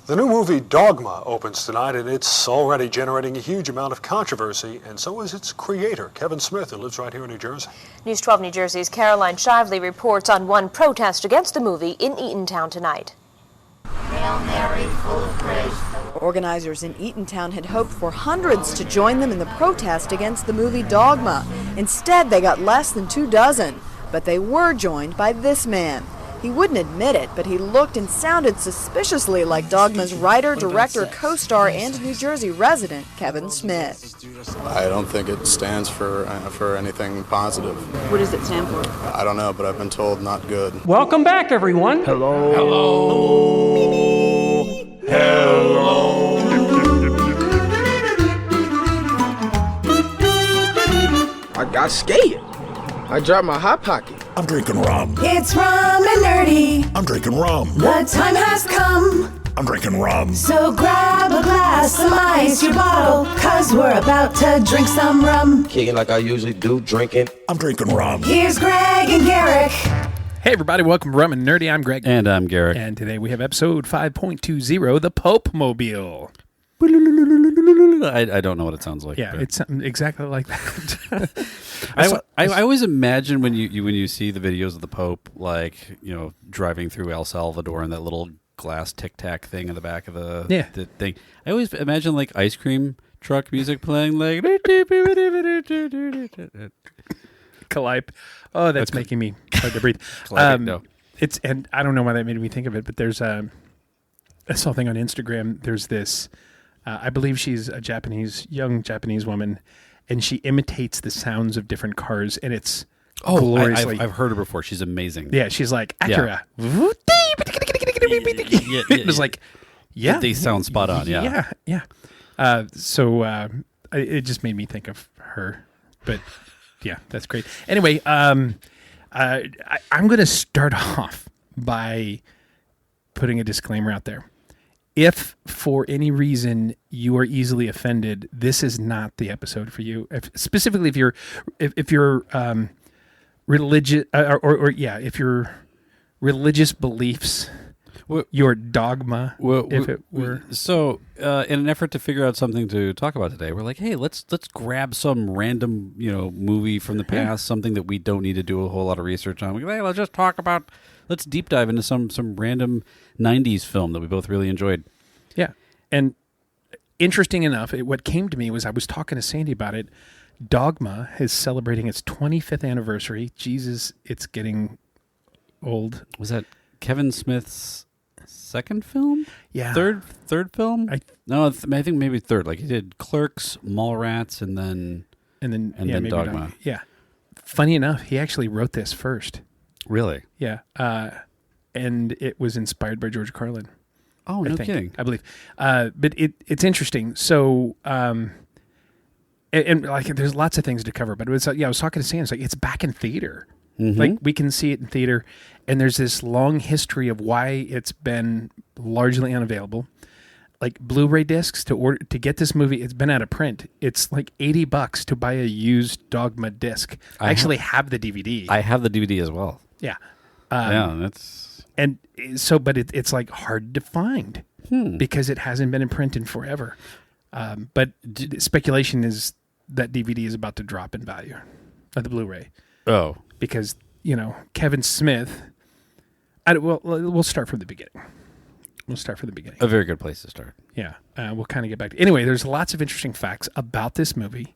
The new movie Dogma opens tonight, and it's already generating a huge amount of controversy, and so is its creator, Kevin Smith, who lives right here in New Jersey. News 12 New Jersey's Caroline Shively reports on one protest against the movie in Eatontown tonight. Hail Mary, full of grace. Organizers in Eatontown had hoped for hundreds to join them in the protest against the movie Dogma. Instead, they got less than 24, but they were joined by this man. He wouldn't admit it, but he looked and sounded suspiciously like Dogma's writer, director, co-star, and New Jersey resident, Kevin Smith. I don't think it stands for anything positive. What does it stand for? I don't know, but I've been told not good. Welcome back, everyone. Hello. Hello. Hello. I got scared. I dropped my hot pocket. I'm drinking rum. It's Rum and Nerdy. I'm drinking rum. The time has come. I'm drinking rum. So grab a glass, some ice, your bottle, 'cause we're about to drink some rum. Kicking like I usually do, drinking. I'm drinking rum. Here's Greg and Garrick. Hey everybody, welcome to Rum and Nerdy. I'm Greg. And I'm Garrick. And today we have episode 5.20, The Pope Mobile. I don't know what it sounds like. Yeah, it's something exactly like that. I always imagine when you see the videos of the Pope, like, you know, driving through El Salvador and that little glass tic-tac thing in the back of the thing. I always imagine like ice cream truck music playing, like Calliope. Oh, that's making me hard to breathe. No. It's, and I don't know why that made me think of it, but there's I saw a thing on Instagram. There's this, I believe she's a young Japanese woman, and she imitates the sounds of different cars, and it's gloriously. I've heard her before. She's amazing. Yeah, she's like Acura. Yeah. It was like, yeah, they sound spot on. Yeah. It just made me think of her, but yeah, that's great. Anyway, I'm going to start off by putting a disclaimer out there. If for any reason you are easily offended, this is not the episode for you. Specifically, if you're religious, if your religious beliefs, your dogma, if it were. So, in an effort to figure out something to talk about today, we're like, hey, let's grab some random movie from the past, something that we don't need to do a whole lot of research on. Hey, let's just talk about. Let's deep dive into some random 90s film that we both really enjoyed. Yeah. And interesting enough, what came to me was I was talking to Sandy about it. Dogma is celebrating its 25th anniversary. Jesus, it's getting old. Was that Kevin Smith's second film? Yeah. Third film? I think maybe third. Like he did Clerks, Mallrats, and then Dogma. Yeah. Funny enough, he actually wrote this first. Really? Yeah. And it was inspired by George Carlin. Oh, no kidding. I believe. But it's interesting. So, and like, there's lots of things to cover, but it was, I was talking to Sam. It's like, it's back in theater. Mm-hmm. Like, we can see it in theater. And there's this long history of why it's been largely unavailable. Like Blu-ray discs to get this movie, it's been out of print. It's like $80 to buy a used Dogma disc. I actually have the DVD. I have the DVD as well. Yeah. That's... And so, but it's like hard to find because it hasn't been in print in forever. But speculation is that DVD is about to drop in value of the Blu-ray. Oh. Because, Kevin Smith... we'll start from the beginning. A very good place to start. Yeah. We'll kind of get back to... Anyway, there's lots of interesting facts about this movie.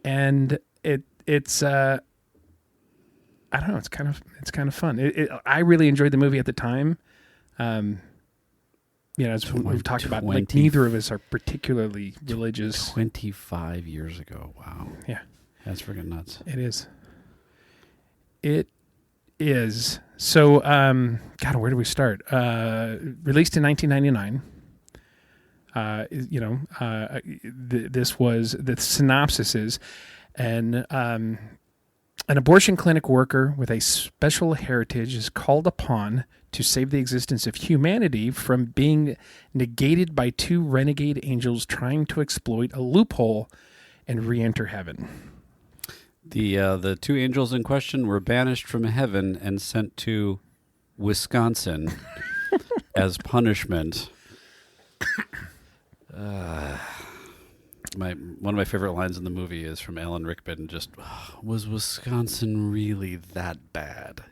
And it's... I don't know. It's kind of fun. I really enjoyed the movie at the time. As we've talked about, like neither of us are particularly religious. 25 years ago. Wow. Yeah. That's freaking nuts. It is. So, God, where do we start? Released in 1999. This was the synopsis is, an abortion clinic worker with a special heritage is called upon to save the existence of humanity from being negated by two renegade angels trying to exploit a loophole and re-enter heaven. The two angels in question were banished from heaven and sent to Wisconsin as punishment One of my favorite lines in the movie is from Alan Rickman. Just was Wisconsin really that bad?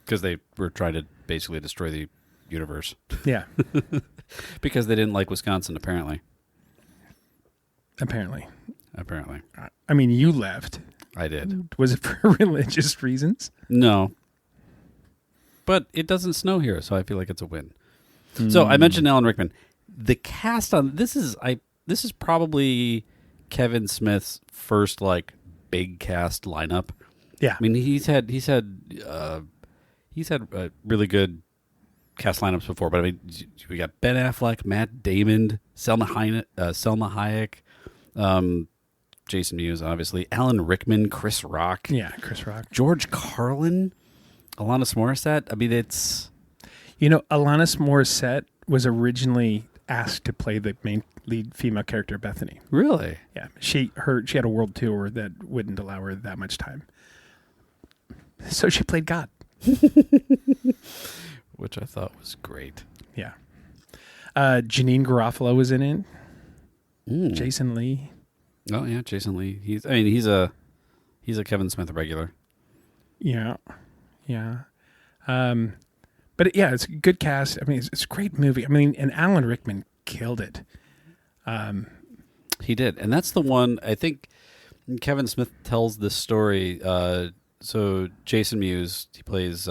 Because they were trying to basically destroy the universe. Yeah. Because they didn't like Wisconsin, apparently. Apparently. I mean, you left. I did. Was it for religious reasons? No. But it doesn't snow here, so I feel like it's a win. So I mentioned Alan Rickman. The cast on this is probably Kevin Smith's first like big cast lineup. Yeah. I mean, he's had really good cast lineups before, but I mean, we got Ben Affleck, Matt Damon, Selma Hayek, Jason Mewes, obviously, Alan Rickman, Chris Rock. Yeah, Chris Rock. George Carlin, Alanis Morissette. I mean, it's... Alanis Morissette was originally asked to play the main lead female character, Bethany. Really? Yeah. She had a world tour that wouldn't allow her that much time. So she played God. Which I thought was great. Yeah. Janine Garofalo was in it. Jason Lee. Oh yeah, Jason Lee. He's a Kevin Smith regular. Yeah. But it's a good cast. I mean, it's a great movie. I mean, and Alan Rickman killed it. He did, and that's the one I think Kevin Smith tells this story. So Jason Mewes, he plays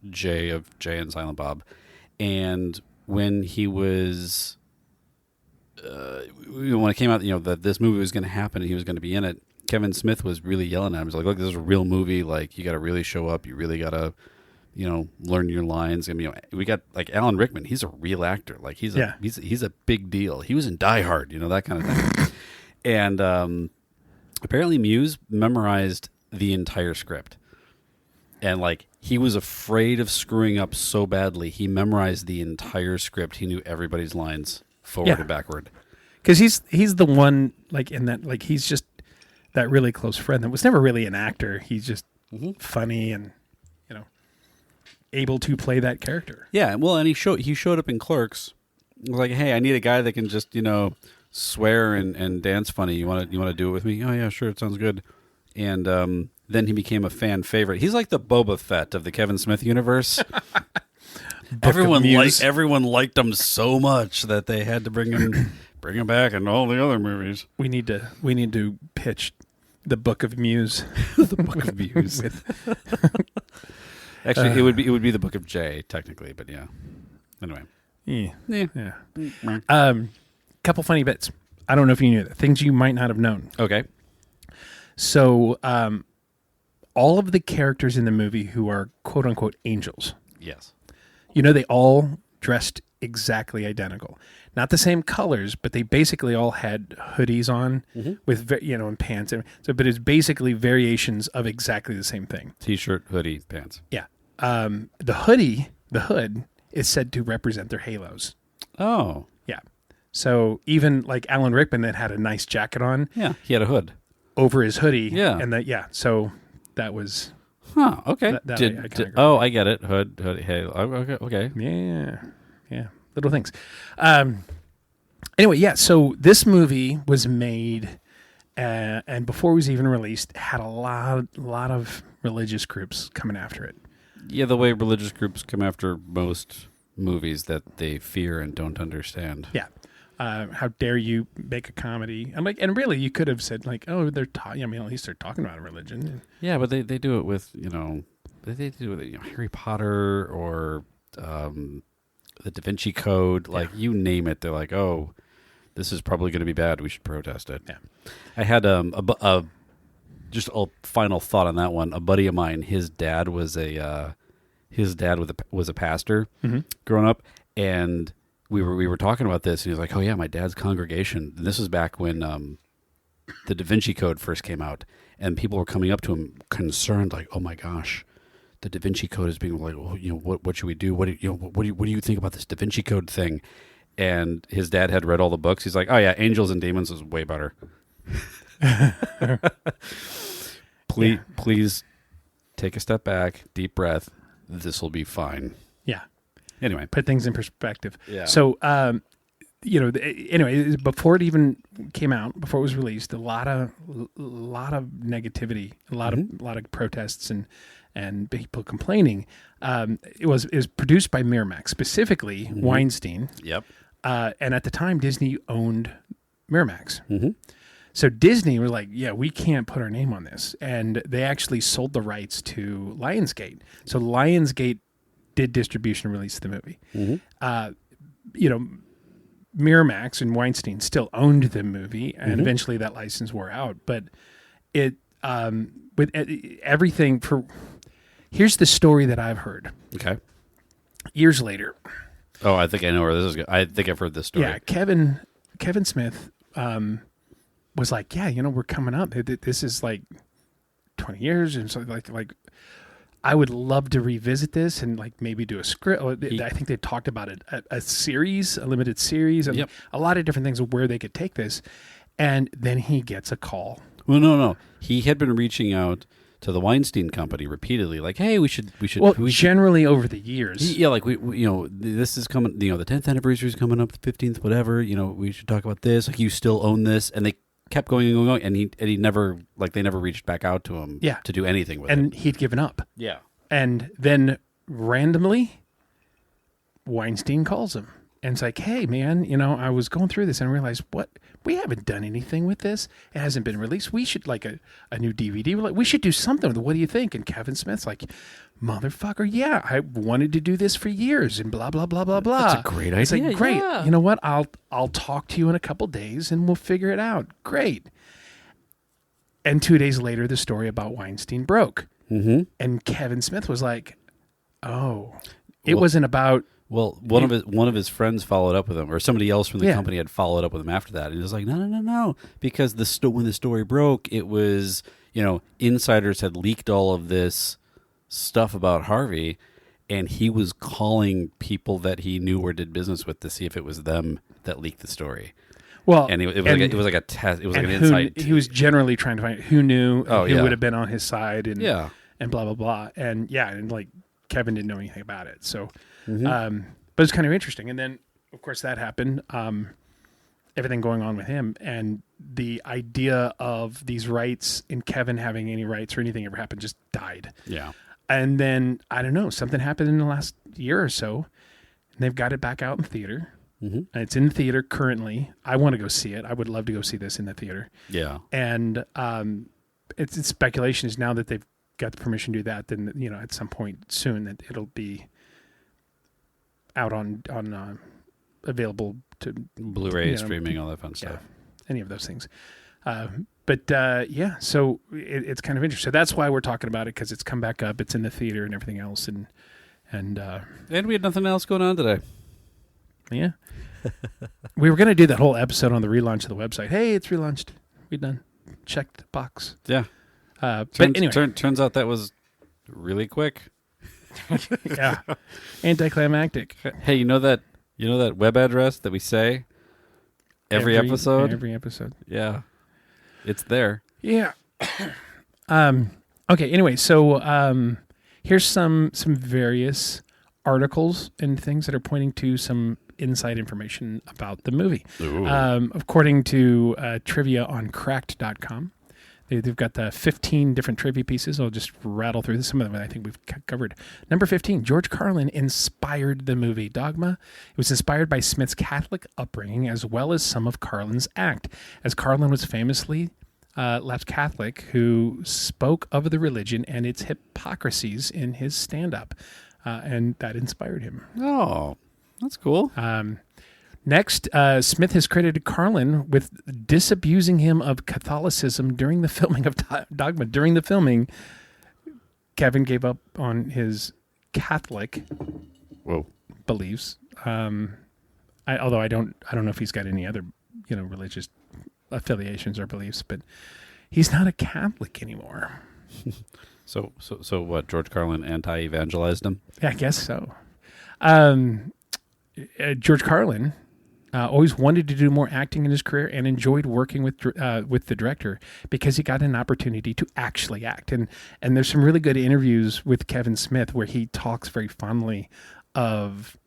Jay of Jay and Silent Bob, and when he was when it came out, that this movie was going to happen and he was going to be in it, Kevin Smith was really yelling at him. He's like, "Look, this is a real movie. Like, you got to really show up. You really got to, learn your lines." I mean, we got like Alan Rickman. He's a real actor. Like, he's a big deal. He was in Die Hard. That kind of thing. And apparently, Mewes memorized the entire script, and like he was afraid of screwing up so badly, he memorized the entire script. He knew everybody's lines forward and backward. Because he's the one, like, in that, like, he's just that really close friend that was never really an actor. He's just funny and able to play that character. Yeah, well, and he showed up in Clerks. He was like, "Hey, I need a guy that can just swear and dance funny. You want to do it with me?" "Oh yeah, sure, it sounds good." And then he became a fan favorite. He's like the Boba Fett of the Kevin Smith universe. Everyone liked him so much that they had to bring him back in all the other movies. We need to pitch the Book of Muse. The Book of Muse. Actually, it would be the Book of Jay technically, but yeah. Anyway. Yeah. Couple funny bits. I don't know if you knew that. Things you might not have known. Okay. So, all of the characters in the movie who are quote unquote angels. Yes. They all dressed exactly identical. Not the same colors, but they basically all had hoodies on with, and pants. So, but it's basically variations of exactly the same thing. T-shirt, hoodie, pants. Yeah. The hood is said to represent their halos. Oh. Yeah. So even like Alan Rickman that had a nice jacket on. Yeah. He had a hood over his hoodie. Yeah. And so that was. Huh. Okay. I get it. Hood, halo. Okay. Yeah. Little things. Anyway, yeah. So this movie was made, and before it was even released, had a lot of religious groups coming after it. Yeah, the way religious groups come after most movies that they fear and don't understand. Yeah. How dare you make a comedy? I'm like, and really, you could have said like, "Oh, they're talking." I mean, at least they're talking about religion. Yeah, but they do it with they do it with Harry Potter or the Da Vinci Code, like you name it. They're like, "Oh, this is probably going to be bad. We should protest it." Yeah. I had just a final thought on that one. A buddy of mine, his dad was a pastor growing up, and we were talking about this, and he was like, "Oh yeah, my dad's congregation." And this was back when the Da Vinci Code first came out, and people were coming up to him concerned, like, "Oh my gosh, the Da Vinci Code is being like, what should we do? What do you think about this Da Vinci Code thing?" And his dad had read all the books. He's like, "Oh yeah, Angels and Demons is way better." Please take a step back, deep breath. This will be fine. Yeah. Anyway, put things in perspective. Yeah. So anyway, before it even came out, before it was released, a lot of negativity, a lot of protests and people complaining. It was produced by Miramax, specifically Weinstein. Yep. And at the time, Disney owned Miramax. So Disney was like, yeah, we can't put our name on this. And they actually sold the rights to Lionsgate. So Lionsgate did distribution and release the movie. Miramax and Weinstein still owned the movie, and eventually that license wore out. But it, with everything here's the story that I've heard. Okay. Years later. Oh, I think I know where this is going. I think I've heard this story. Yeah, Kevin Smith was like, yeah, we're coming up. This is like 20 years, and so like I would love to revisit this and like maybe do a script. I think they talked about it, a series, a limited series, and a lot of different things of where they could take this. And then he gets a call. Well, no. He had been reaching out to the Weinstein Company repeatedly, like, hey, we should. Generally over the years. Yeah, like we this is coming. The 10th anniversary is coming up, the 15th, whatever. We should talk about this. Like, you still own this, and they kept going and going, and he never, like, they never reached back out to him to do anything with it. And he'd given up. Yeah. And then randomly, Weinstein calls him. And it's like, hey, man, I was going through this and I realized, we haven't done anything with this. It hasn't been released. We should, like, a new DVD. We should do something with it. What do you think? And Kevin Smith's like, motherfucker, yeah, I wanted to do this for years and blah, blah, blah, blah, blah. That's a great idea. It's like, great. Yeah. You know what? I'll talk to you in a couple days and we'll figure it out. Great. And 2 days later, the story about Weinstein broke. And Kevin Smith was like, oh, it wasn't about... Well, one of his friends followed up with him, or somebody else from the company had followed up with him after that, and he was like, no, because when the story broke, it was, insiders had leaked all of this stuff about Harvey, and he was calling people that he knew or did business with to see if it was them that leaked the story. Well, and it was like a test. It was like an insight. He was generally trying to find who knew, who would have been on his side, and blah blah blah, and like Kevin didn't know anything about it, so. But it's kind of interesting. And then, of course, that happened, everything going on with him. And the idea of these rights and Kevin having any rights or anything ever happened just died. Yeah. And then, I don't know, something happened in the last year or so. And they've got it back out in theater. And it's in theater currently. I want to go see it. I would love to go see this in the theater. Yeah. And it's speculation is now that they've got the permission to do that, then, at some point soon that it'll be out on available to Blu-ray, streaming, all that fun stuff. Any of those things. So it's kind of interesting. So that's why we're talking about it, because it's come back up. It's in the theater and everything else, and we had nothing else going on today. Yeah, we were going to do that whole episode on the relaunch of the website. Hey, it's relaunched. We done. Checked the box. Yeah. But anyway, turns out that was really quick. Yeah, anticlimactic. Hey, you know that web address that we say every episode? Every episode. Yeah, it's there. Yeah. Okay. Anyway, so here's some various articles and things that are pointing to some inside information about the movie. According to trivia on Cracked.com. They've got the 15 different trivia pieces. I'll just rattle through this. Some of them I think we've covered. Number 15, George Carlin inspired the movie Dogma. It was inspired by Smith's Catholic upbringing as well as some of Carlin's act, as Carlin was famously left Catholic who spoke of the religion and its hypocrisies in his stand-up, and that inspired him. Oh, that's cool. Next, Smith has credited Carlin with disabusing him of Catholicism during the filming of Dogma. During the filming, Kevin gave up on his Catholic beliefs. Although I don't know if he's got any other religious affiliations or beliefs, but he's not a Catholic anymore. So what? George Carlin anti-evangelized him? Yeah, I guess so. George Carlin always wanted to do more acting in his career and enjoyed working with the director because he got an opportunity to actually act. And there's some really good interviews with Kevin Smith where he talks very fondly of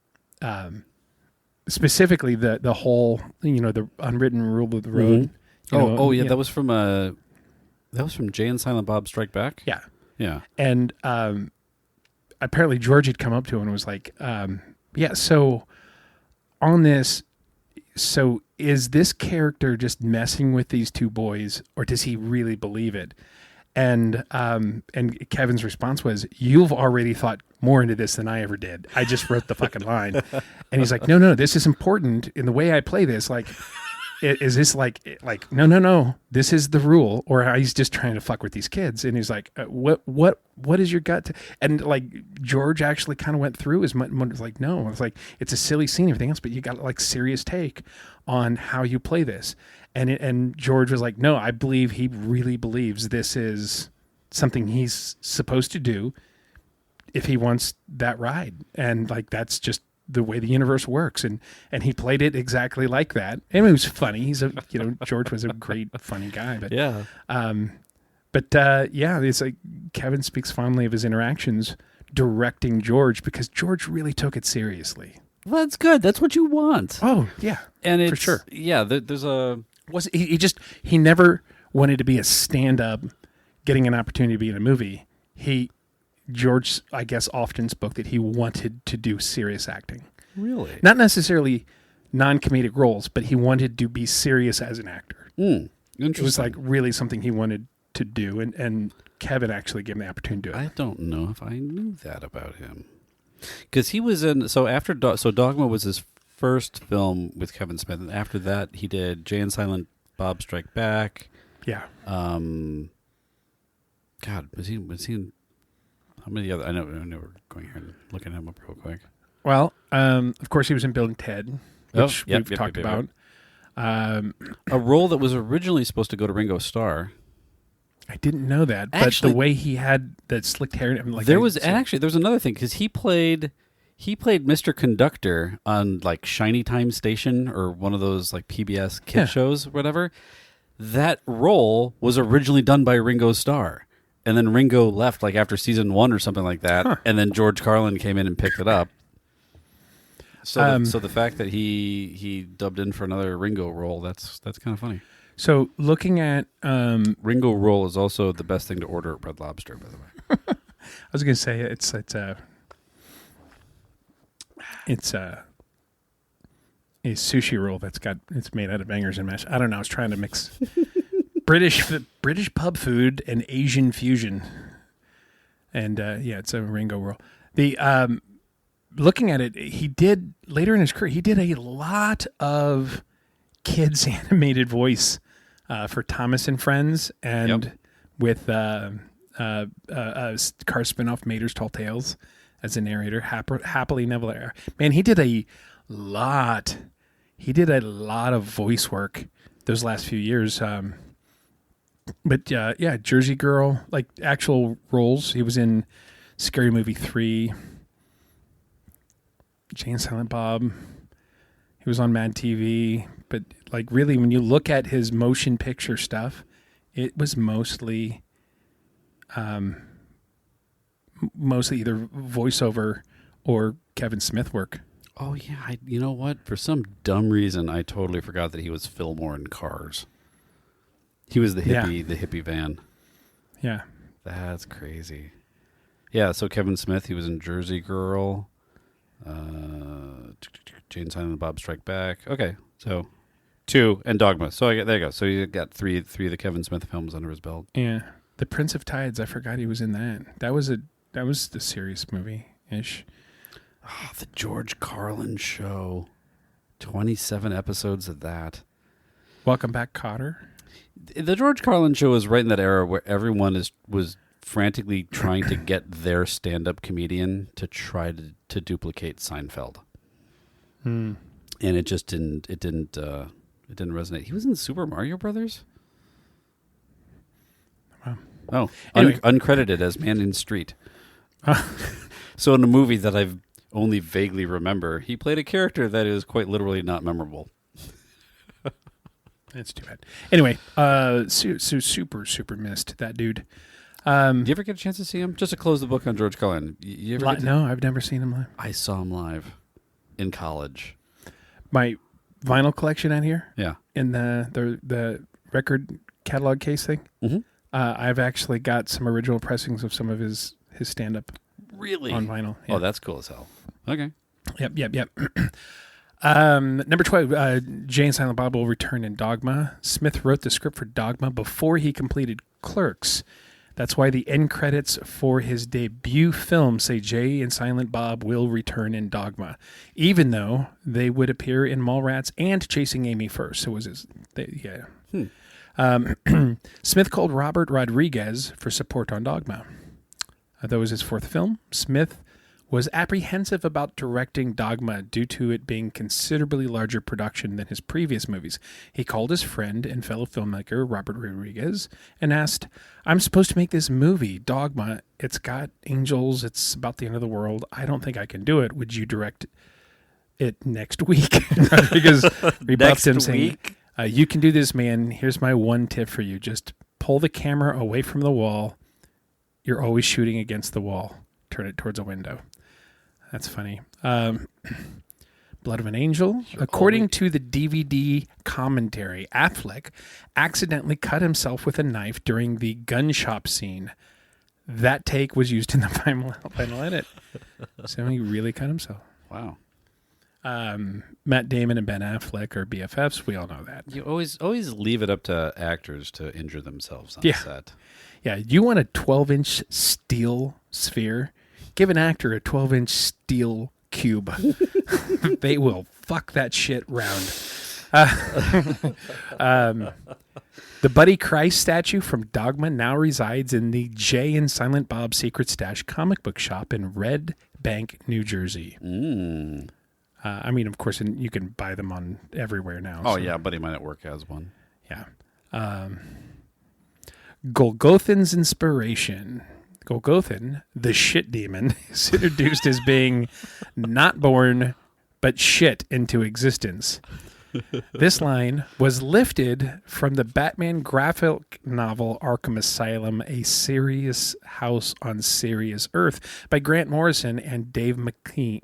specifically the whole, the unwritten rule of the road. Yeah, that was from Jay and Silent Bob Strike Back. Yeah. And apparently George had come up to him and was like, so on this, so is this character just messing with these two boys, or does he really believe it? And Kevin's response was, "You've already thought more into this than I ever did. I just wrote the fucking line." And he's like, "No, this is important in the way I play this. Like, is this like no, this is the rule, or he's just trying to fuck with these kids?" And he's like, what is your gut to? And like George actually kind of went through his mind, was like, no, it's like, it's a silly scene, everything else, but you got like serious take on how you play this. And George was like, no, I believe he really believes this is something he's supposed to do if he wants that ride, and like that's just the way the universe works, and he played it exactly like that. And it was funny. He's George was a great funny guy, but it's like Kevin speaks fondly of his interactions directing George, because George really took it seriously. Well, that's good. That's what you want. Oh yeah, and for sure. Yeah, there's a he never wanted to be a stand-up, getting an opportunity to be in a movie. George, I guess, often spoke that he wanted to do serious acting. Really? Not necessarily non-comedic roles, but he wanted to be serious as an actor. Interesting. It was like really something he wanted to do, and Kevin actually gave him the opportunity to do it. I don't know if I knew that about him. Because he was in... So Dogma was his first film with Kevin Smith, and after that he did Jay and Silent Bob Strike Back. Yeah. God, was he in... How many other... I know we're going here and looking him up real quick. Well, of course he was in Bill and Ted, which we've talked about. A role that was originally supposed to go to Ringo Starr. I didn't know that, actually, but the way he had that slicked hair, there was another thing, because he played Mr. Conductor on like Shiny Time Station or one of those like PBS kid shows or whatever. That role was originally done by Ringo Starr, and then Ringo left like after season 1 or something like that, and then George Carlin came in and picked it up. So the fact that he dubbed in for another Ringo role, that's kind of funny. So looking at Ringo roll is also the best thing to order at Red Lobster, by the way. I was going to say it's a sushi roll it's made out of bangers and mash. I don't know. I was trying to mix British pub food and Asian fusion, and it's a Ringo roll. The looking at it, he did later in his career. He did a lot of kids animated voice for Thomas and Friends, and with a car spinoff Mater's Tall Tales as a narrator. Happily Never Ever. Man, he did a lot. He did a lot of voice work those last few years. But Jersey Girl, like actual roles. He was in Scary Movie 3, Jay and Silent Bob. He was on Mad TV, but like really, when you look at his motion picture stuff, it was mostly either voiceover or Kevin Smith work. Oh yeah, you know what? For some dumb reason, I totally forgot that he was Fillmore in Cars. He was the hippie van. Yeah, that's crazy. Yeah, so Kevin Smith, he was in Jersey Girl. Jane Silent and Bob Strike Back. Okay, so 2 and Dogma. So there you go. So you got three of the Kevin Smith films under his belt. Yeah, The Prince of Tides. I forgot he was in that. That was the serious movie ish. Oh, the George Carlin Show. 27 episodes of that. Welcome Back, Kotter. The George Carlin Show is right in that era where everyone was frantically trying to get their stand-up comedian to try to duplicate Seinfeld. And it just didn't resonate. He was in Super Mario Brothers. Wow. Oh, anyway. Uncredited as Man in Street. So in a movie that I've only vaguely remember, he played a character that is quite literally not memorable. That's too bad. Anyway, super missed that dude. Do you ever get a chance to see him? Just to close the book on George Carlin. No, I've never seen him live. I saw him live in college. my vinyl collection out here. Yeah. In the record catalog case thing. Mm-hmm. I've actually got some original pressings of some of his stand-up. Really? On vinyl. Yeah. Oh, that's cool as hell. Okay. Yep. Number 12, Jay and Silent Bob will return in Dogma. Smith wrote the script for Dogma before he completed Clerks. That's why the end credits for his debut film say Jay and Silent Bob will return in Dogma, even though they would appear in Mallrats and Chasing Amy first. So it was his, Smith called Robert Rodriguez for support on Dogma. That was his fourth film. Smith was apprehensive about directing Dogma due to it being considerably larger production than his previous movies. He called his friend and fellow filmmaker, Robert Rodriguez, and asked, I'm supposed to make this movie, Dogma. It's got angels. It's about the end of the world. I don't think I can do it. Would you direct it next week? Rodriguez rebuffed him, saying, you can do this, man. Here's my one tip for you. Just pull the camera away from the wall. You're always shooting against the wall. Turn it towards a window. That's funny. Blood of an Angel. According to the DVD commentary, Affleck accidentally cut himself with a knife during the gun shop scene. That take was used in the final edit. So he really cut himself. Wow. Matt Damon and Ben Affleck are BFFs. We all know that. You always leave it up to actors to injure themselves on set. Yeah, you want a 12-inch steel sphere? Give an actor a 12-inch steel cube. They will fuck that shit round. The Buddy Christ statue from Dogma now resides in the Jay and Silent Bob Secret Stash comic book shop in Red Bank, New Jersey. I mean, of course, you can buy them on everywhere now. Oh, yeah. Buddy mine at work has one. Yeah. Golgothan's inspiration. Golgothan, the shit demon, is introduced as being not born, but shit into existence. This line was lifted from the Batman graphic novel Arkham Asylum, A Serious House on Serious Earth by Grant Morrison and Dave McKean.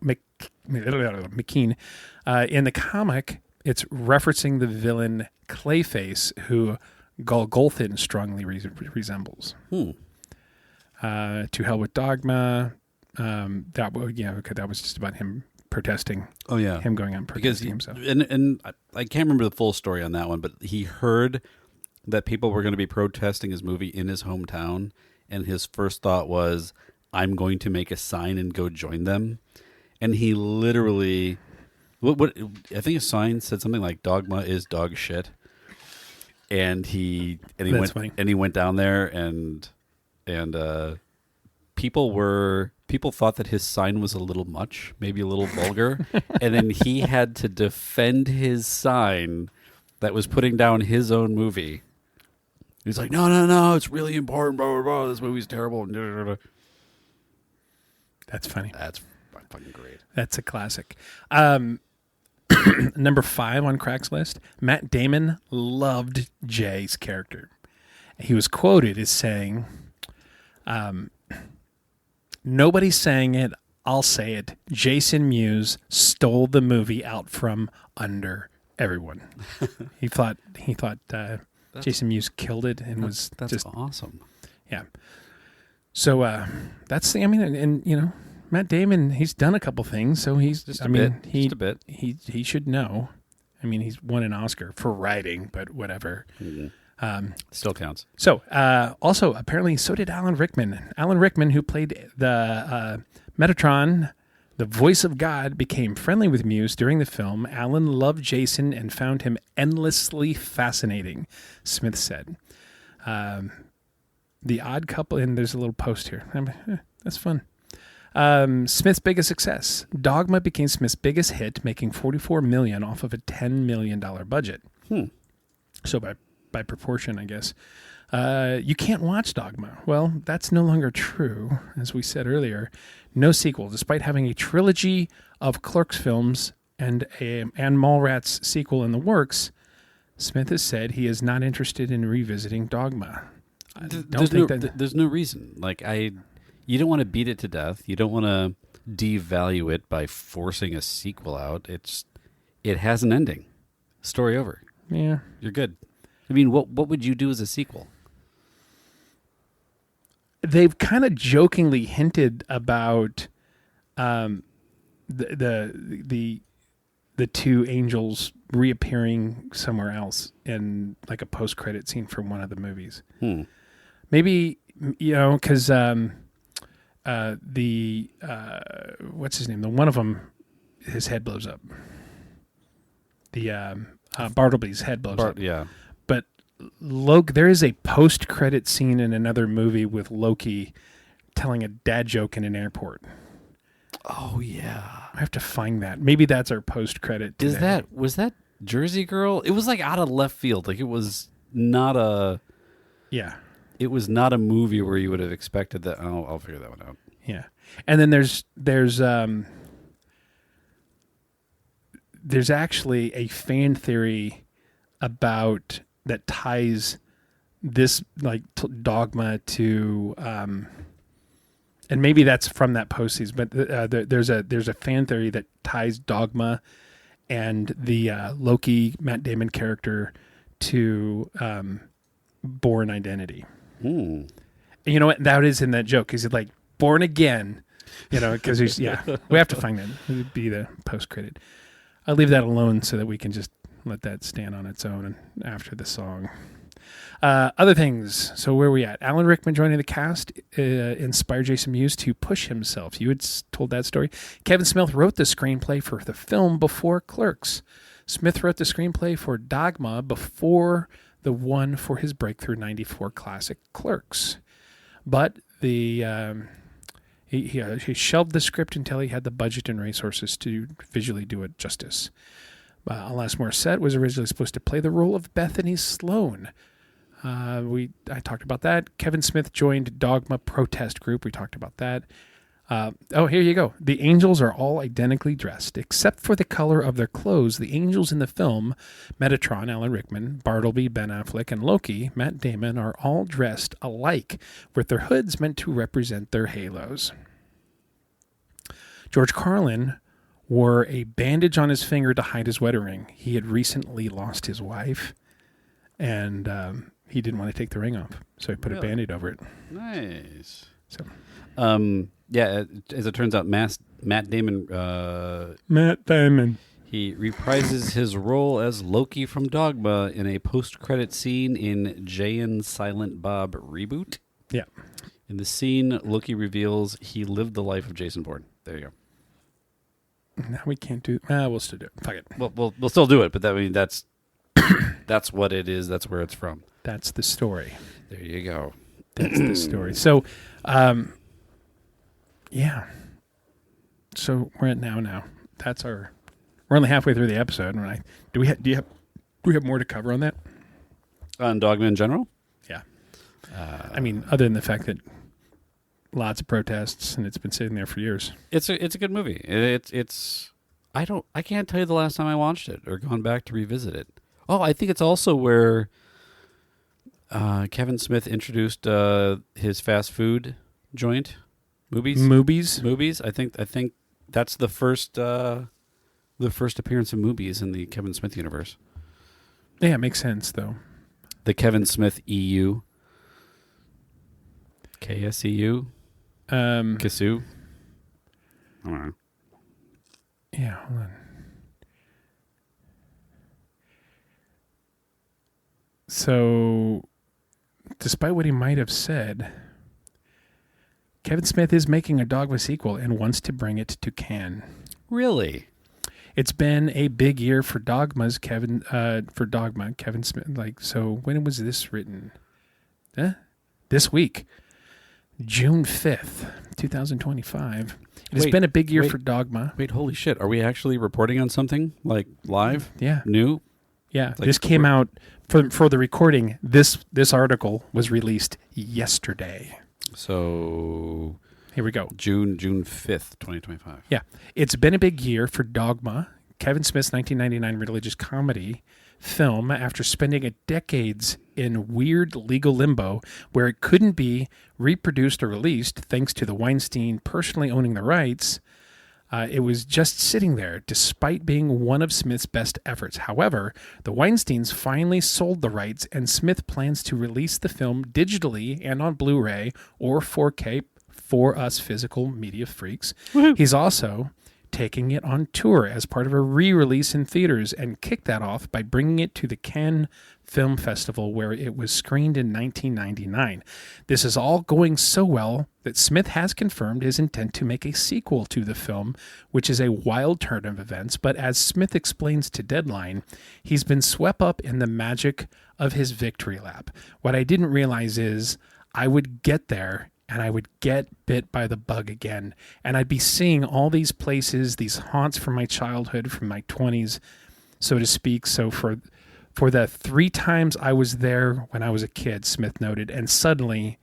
In the comic, it's referencing the villain Clayface, who Golgothan strongly resembles. To Hell with Dogma. That was just about him protesting. Oh yeah, him going out and protesting himself. And I can't remember the full story on that one, but he heard that people were going to be protesting his movie in his hometown, and his first thought was, "I'm going to make a sign and go join them." And he literally, what I think a sign said something like "Dogma is dog shit," and he went down there and people thought that his sign was a little much, maybe a little vulgar, and then he had to defend his sign that was putting down his own movie. He's like, no, it's really important, blah, blah, blah. This movie's terrible. That's funny. That's fucking great. That's a classic. Number 5 on Crack's list, Matt Damon loved Jay's character. He was quoted as saying, nobody's saying it, I'll say it. Jason Mewes stole the movie out from under everyone. he thought Jason Mewes killed it and that's just awesome. Yeah. So that's the, I mean, and you know, Matt Damon, he's done a couple things, so he's just a bit. He should know. I mean, he's won an Oscar for writing, but whatever. Mm-hmm. Still counts. So, also, apparently, so did Alan Rickman. Alan Rickman, who played the Metatron, the voice of God, became friendly with Mewes during the film. Alan loved Jason and found him endlessly fascinating, Smith said. The Odd Couple, and there's a little post here. That's fun. Smith's biggest success. Dogma became Smith's biggest hit, making $44 million off of a $10 million budget. So by proportion, I guess. You can't watch Dogma. Well, that's no longer true, as we said earlier. No sequel, despite having a trilogy of Clerks films and Mallrats sequel in the works. Smith has said he is not interested in revisiting Dogma. There's no reason. Like you don't want to beat it to death. You don't want to devalue it by forcing a sequel out. It has an ending. Story over. Yeah. You're good. I mean, what would you do as a sequel? They've kind of jokingly hinted about the two angels reappearing somewhere else in like a post-credit scene from one of the movies. Maybe, because what's his name? The one of them, his head blows up. The Bartleby's head blows up. Yeah. But there is a post-credit scene in another movie with Loki telling a dad joke in an airport. Oh yeah. I have to find that. Maybe that's our post-credit today. Was that Jersey Girl? It was like out of left field. Like it was not a. Yeah. It was not a movie where you would have expected that. I'll figure that one out. Yeah. And then there's actually a fan theory about that ties this like Dogma to and maybe that's from that postseason, but there's a fan theory that ties Dogma and the Loki Matt Damon character to Born Identity. And you know what? That is in that joke. Is it like born again? Because he's we have to find that. It would be the post credit. I'll leave that alone so that we can just let that stand on its own after the song. Other things. So where are we at? Alan Rickman joining the cast inspired Jason Mewes to push himself. You had told that story. Kevin Smith wrote the screenplay for the film before Clerks. Smith wrote the screenplay for Dogma before the one for his breakthrough 94 classic Clerks. But he shelved the script until he had the budget and resources to visually do it justice. Alanis Morissette was originally supposed to play the role of Bethany Sloan. I talked about that. Kevin Smith joined Dogma protest group. We talked about that. Here you go. The angels are all identically dressed, except for the color of their clothes. The angels in the film, Metatron, Alan Rickman, Bartleby, Ben Affleck, and Loki, Matt Damon, are all dressed alike, with their hoods meant to represent their halos. George Carlin wore a bandage on his finger to hide his wedding ring. He had recently lost his wife, and he didn't want to take the ring off, so he put a Band-Aid over it. Nice. So, as it turns out, Matt Damon. He reprises his role as Loki from Dogma in a post-credit scene in Jay and Silent Bob reboot. Yeah. In the scene, Loki reveals he lived the life of Jason Bourne. There you go. No, we can't do. We'll still do it. Fuck it. We'll still do it, but that's that's what it is. That's where it's from. That's the story. There you go. That's the story. So, yeah. So we're at now. We're only halfway through the episode. And do we have more to cover on that? On Dogma in general? Yeah. I mean, other than the fact that lots of protests and it's been sitting there for years. It's a good movie. I can't tell you the last time I watched it or gone back to revisit it. Oh, I think it's also where Kevin Smith introduced his fast food joint. Movies. I think that's the first appearance of movies in the Kevin Smith universe. Yeah, it makes sense though. The Kevin Smith EU. KSEU. Kisu. I don't know. Yeah, hold on. So, despite what he might have said, Kevin Smith is making a Dogma sequel and wants to bring it to Cannes. Really? It's been a big year for Dogma, Kevin Smith. So when was this written? This week. June 5th, 2025. It has been a big year for Dogma. Wait, holy shit. Are we actually reporting on something? Like live? Yeah. New? Yeah. This came out for the recording. This article was released yesterday. So here we go. June 5th, 2025. Yeah. It's been a big year for Dogma, Kevin Smith's 1999 religious comedy film, after spending decades in weird legal limbo where it couldn't be reproduced or released thanks to the Weinstein personally owning the rights. It was just sitting there, despite being one of Smith's best efforts. However, the Weinsteins finally sold the rights, and Smith plans to release the film digitally and on Blu-ray or 4K for us physical media freaks. Woo-hoo. He's also taking it on tour as part of a re-release in theaters, and kicked that off by bringing it to the Cannes Film Festival, where it was screened in 1999. This is all going so well that Smith has confirmed his intent to make a sequel to the film, which is a wild turn of events, but as Smith explains to Deadline, he's been swept up in the magic of his victory lap. What I didn't realize is I would get there and I would get bit by the bug again. And I'd be seeing all these places, these haunts from my childhood, from my 20s, so to speak. So for the 3 times I was there when I was a kid, Smith noted, and suddenly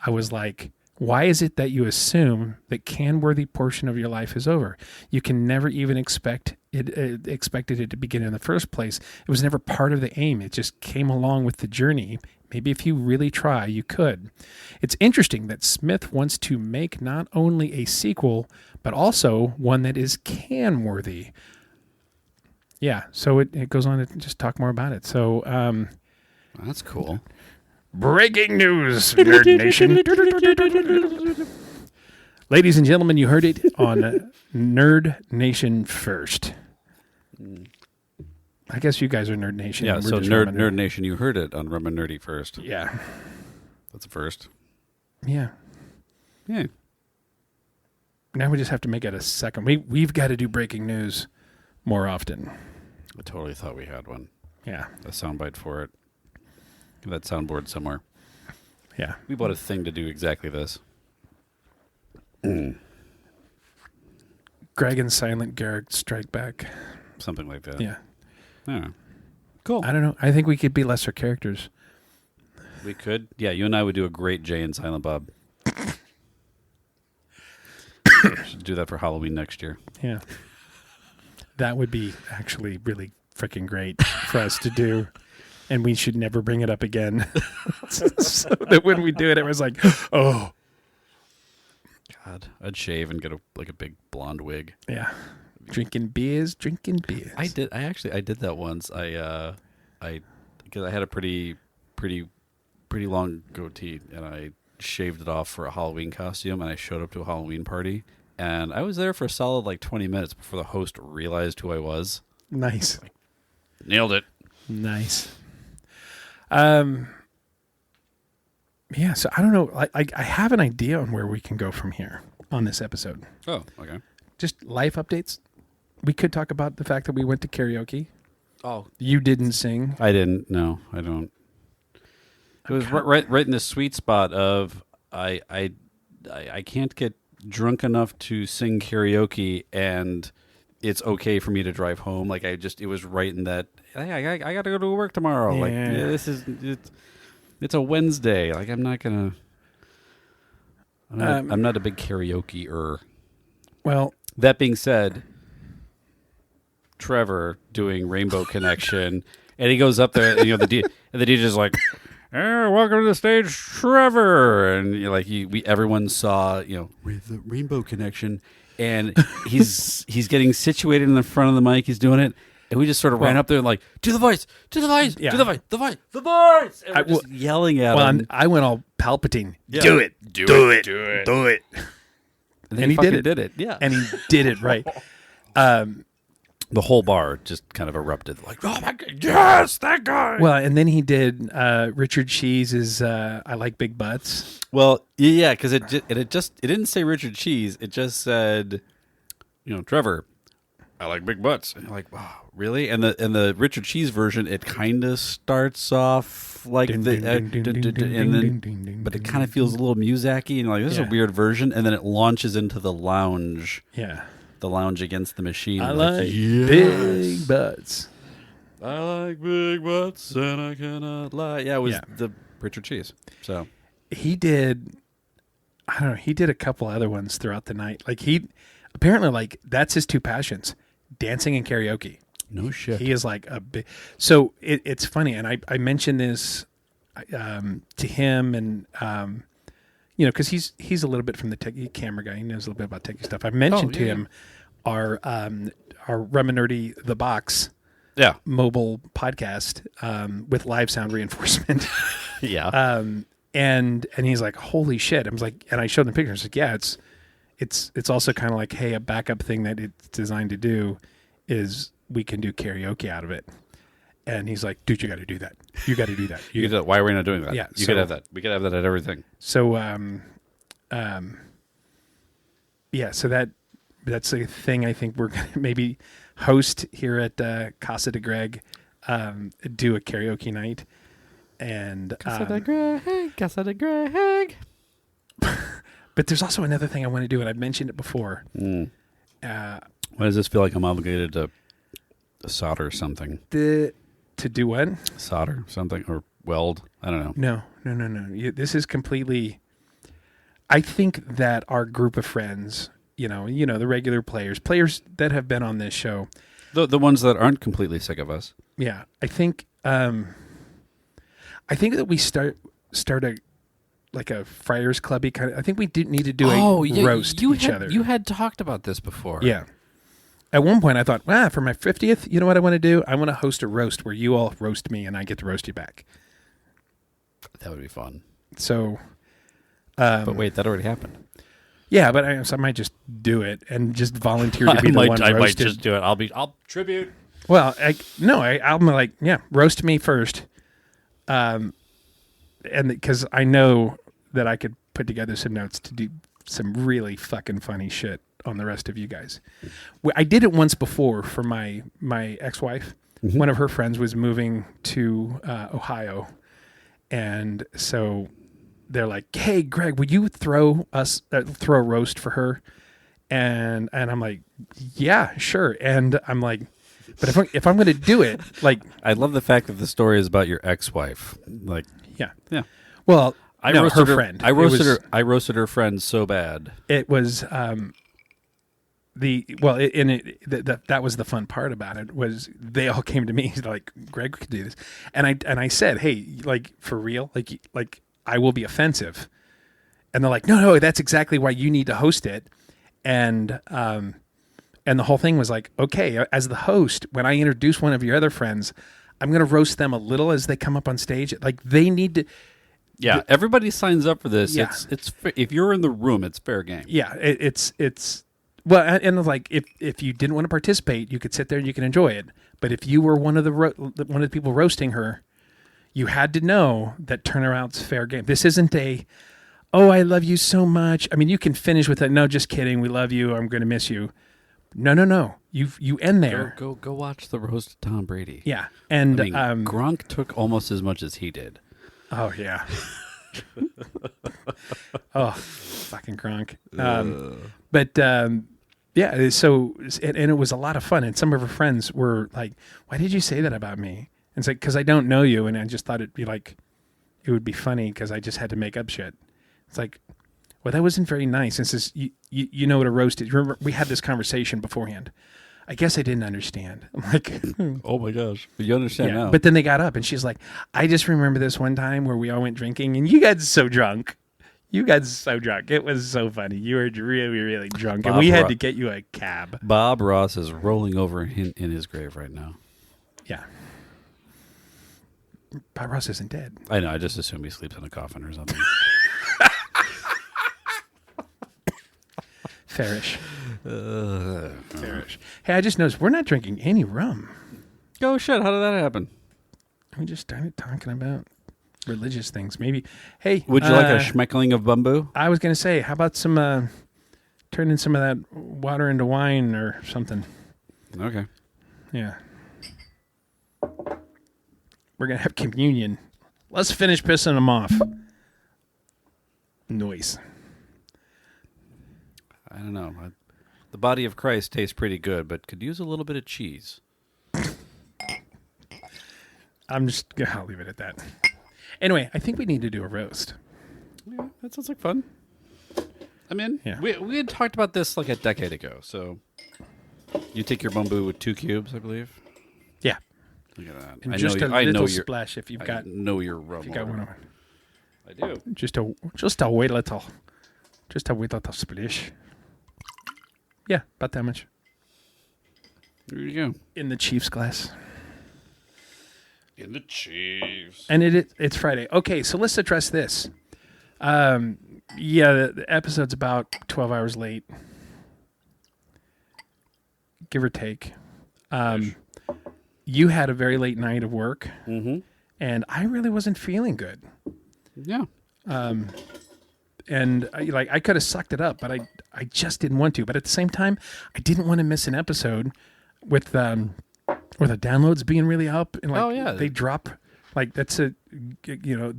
I was like, why is it that you assume that can-worthy portion of your life is over? You can never even expected it to begin in the first place. It was never part of the aim. It just came along with the journey. Maybe if you really try, you could. It's interesting that Smith wants to make not only a sequel, but also one that is can-worthy. Yeah, so it goes on to just talk more about it. So that's cool. Breaking news, Nerd Nation. Ladies and gentlemen, you heard it on Nerd Nation first. I guess you guys are Nerd Nation. Yeah, so Nerd Nation, you heard it on Rum and Nerdy first. Yeah. That's a first. Yeah. Yeah. Now we just have to make it a second. We've got to do breaking news more often. I totally thought we had one. Yeah. A soundbite for it. That soundboard somewhere. Yeah. We bought a thing to do exactly this. Greg and Silent Garrick strike back. Something like that. Yeah. Yeah. Cool. I don't know. I think we could be lesser characters. We could. Yeah, you and I would do a great Jay and Silent Bob. Should do that for Halloween next year. Yeah. That would be actually really freaking great for us to do. And we should never bring it up again. So that when we do it, it was like, oh. God, I'd shave and get a big blonde wig. Yeah. Drinking beers. I did that once. Because I had a pretty long goatee, and I shaved it off for a Halloween costume, and I showed up to a Halloween party, and I was there for a solid 20 minutes before the host realized who I was. Nice. Nailed it. Nice. Yeah, so I don't know. I have an idea on where we can go from here on this episode. Oh, okay. Just life updates. We could talk about the fact that we went to karaoke. Oh. You didn't sing. I didn't. No, I don't. It was right in the sweet spot of I can't get drunk enough to sing karaoke, and it's okay for me to drive home. It was right in that. Hey, I got to go to work tomorrow. Yeah. It's a Wednesday. I'm not gonna. I'm not a big karaoke-er. Well, that being said, Trevor doing Rainbow Connection, and he goes up there, and the DJ's like, "Hey, welcome to the stage, Trevor," and everyone saw with the Rainbow Connection, and he's getting situated in the front of the mic. He's doing it. And we just sort of ran up there and do the voice, do the voice, yeah. do the voice, the voice. And we're just yelling at him. And I went all Palpatine. Yeah. Do it. And he did it. Yeah. And he did it right. The whole bar just kind of erupted. Oh my God, yes, that guy. Well, and then he did Richard Cheese's I Like Big Butts. Well, yeah, because it didn't say Richard Cheese. It just said, Trevor, I like big butts. And you're like, wow, really? And the Richard Cheese version, it kind of starts off but it kind of feels a little Muzak-y, and this is a weird version. And then it launches into the lounge. Yeah, the lounge against the machine. I like big butts. I like big butts, and I cannot lie. Yeah, it was the Richard Cheese. So he did. I don't know. He did a couple other ones throughout the night. He apparently that's his two passions. Dancing and karaoke. No shit. He is a big. So it's funny, and I mentioned this to him, and because he's a little bit from the tech camera guy. He knows a little bit about techie stuff. I mentioned to him our Rum and Nerdy the Box mobile podcast with live sound reinforcement. Yeah. And he's like, holy shit. I was like, and I showed him the picture. I was like, yeah, it's also kind of like, hey, a backup thing that it's designed to do is we can do karaoke out of it. And he's like, dude, you got to do that. You got to do that. You could, why are we not doing that? Yeah, you could have that. We could have that at everything. So, so that's a thing I think we're going to maybe host here at Casa de Greg, do a karaoke night. And Casa de Greg. But there's also another thing I want to do, and I've mentioned it before. Why does this feel like I'm obligated to solder something? To do what? Solder something or weld? I don't know. No. This is completely. I think that our group of friends, you know, the regular players that have been on this show, the ones that aren't completely sick of us. Yeah, I think that we start a Friars Clubby kind of. I think we need to do a roast each other. You had talked about this before. Yeah. At one point, I thought, for my 50th, you know what I want to do? I want to host a roast where you all roast me and I get to roast you back. That would be fun. So, but wait, that already happened. Yeah, but I might just do it and just volunteer to be the one roasted. I might just do it. I'll tribute. Well, I'm like, roast me first, and because I know that I could put together some notes to do some really fucking funny shit on the rest of you guys. I did it once before for my ex-wife. Mm-hmm. One of her friends was moving to Ohio, and so they're like, "Hey, Greg, would you throw a roast for her?" And I'm like, "Yeah, sure." And I'm like, "But if I'm going to do it, like," I love the fact that the story is about your ex-wife. Like, yeah. Well, her friend. I roasted her friend so bad. It was that was the fun part about it, was they all came to me like, Greg could do this, and I said, hey, like, for real, like I will be offensive, and they're like, no, that's exactly why you need to host it, and the whole thing was like, okay, as the host, when I introduce one of your other friends, I'm going to roast them a little as they come up on stage, like they need to. Yeah, everybody signs up for this. Yeah. It's if you're in the room, it's fair game. Yeah, it's well, and like if you didn't want to participate, you could sit there and you can enjoy it. But if you were one of the people roasting her, you had to know that turnaround's fair game. This isn't I love you so much. I mean, you can finish with no, just kidding. We love you. I'm going to miss you. No. You end there. Go watch the roast of Tom Brady. Yeah, and Gronk took almost as much as he did. Oh, yeah. Oh, fucking Gronk. Yeah, so, and it was a lot of fun. And some of her friends were like, why did you say that about me? And it's like, because I don't know you. And I just thought it would be funny because I just had to make up shit. It's like, well, that wasn't very nice. And says, you know what a roast is. Remember, we had this conversation beforehand. I guess I didn't understand. I'm like, oh my gosh. But you understand now. But then they got up and she's like, I just remember this one time where we all went drinking and you got so drunk. It was so funny. You were really, really drunk. And we had to get you a cab. Bob Ross is rolling over in his grave right now. Yeah. Bob Ross isn't dead. I know. I just assume he sleeps in a coffin or something. Fairish. Fairish. Hey, I just noticed we're not drinking any rum. Oh, shit. How did that happen? We just started talking about religious things. Maybe. Hey. Would you like a schmeckling of Bumbu? I was going to say, how about turning some of that water into wine or something? Okay. Yeah. We're going to have communion. Let's finish pissing them off. Noise. I don't know. The body of Christ tastes pretty good, but could use a little bit of cheese. I'll leave it at that. Anyway, I think we need to do a roast. Yeah, that sounds like fun. I'm in. Yeah. We had talked about this like a decade ago. So you take your Bumbu with 2 cubes, I believe. Yeah. Look at that. And just a little splash if you've got. I know your rum. If you got one of them. I do. Just a wee little splash. Yeah, about that much. There you go. In the Chiefs glass. In the Chiefs. And it's Friday. Okay, so let's address this. The episode's about 12 hours late. Give or take. You had a very late night of work. Mm-hmm. And I really wasn't feeling good. Yeah. And I could have sucked it up, but I just didn't want to. But at the same time, I didn't want to miss an episode with the downloads being really up and they drop. Like that's the